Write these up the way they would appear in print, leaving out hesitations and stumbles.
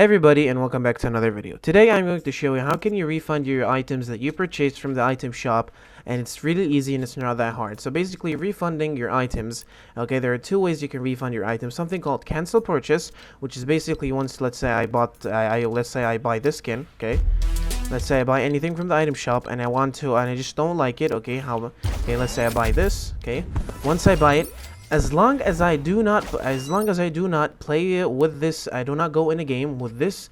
Hey everybody, and welcome back to another video. Today I'm going to show you how can you refund your items that you purchased from the item shop, and it's really easy and it's not that hard. So basically refunding your items, okay, there are two ways you can refund your items. Something called cancel purchase, which is basically once, let's say I buy this skin, okay? Let's say I buy anything from the item shop and I just don't like it, okay? Let's say I buy this, okay? Once I buy it, as long as I do not play with this, I do not go in a game with this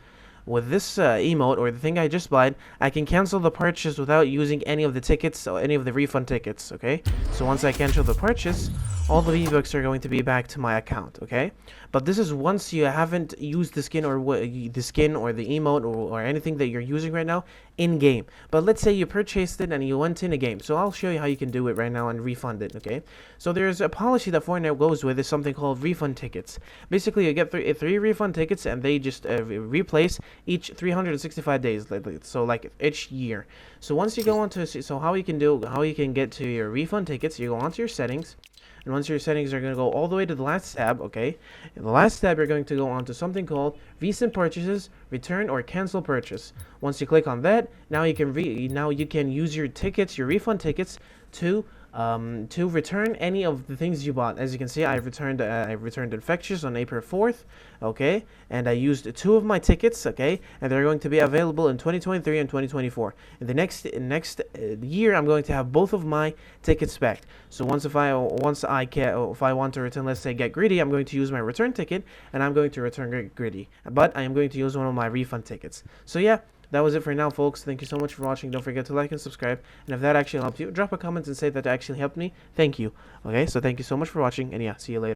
emote or the thing I just bought, I can cancel the purchase without using any of the tickets or any of the refund tickets, okay? So once I cancel the purchase, all the V-Bucks are going to be back to my account, okay? But this is once you haven't used the skin or the emote or anything that you're using right now in game. But let's say you purchased it and you went in a game. So I'll show you how you can do it right now and refund it, okay? So there's a policy that Fortnite goes with, is something called refund tickets. Basically, you get three refund tickets and they just replace each 365 days, so like each year. So once you go onto, so how you can get to your refund tickets, you go onto your settings. And once your settings are going to go all the way to the last tab, okay? In the last tab, you're going to go on to something called recent purchases, return or cancel purchase. Once you click on that, now you can use your tickets, your refund tickets, to return any of the things you bought. As you can see, I returned Infectious on April 4th, okay, and I used 2 of my tickets, okay, and they're going to be available in 2023 and 2024. In the next year, I'm going to have both of my tickets back. So if I want to return, let's say Get Greedy, I'm going to use my return ticket and I'm going to return Get Greedy, but I am going to use one of my refund tickets. So yeah, that was it for now, folks. Thank you so much for watching. Don't forget to like and subscribe. And if that actually helped you, drop a comment and say that actually helped me. Thank you. Okay, so thank you so much for watching. And yeah, see you later.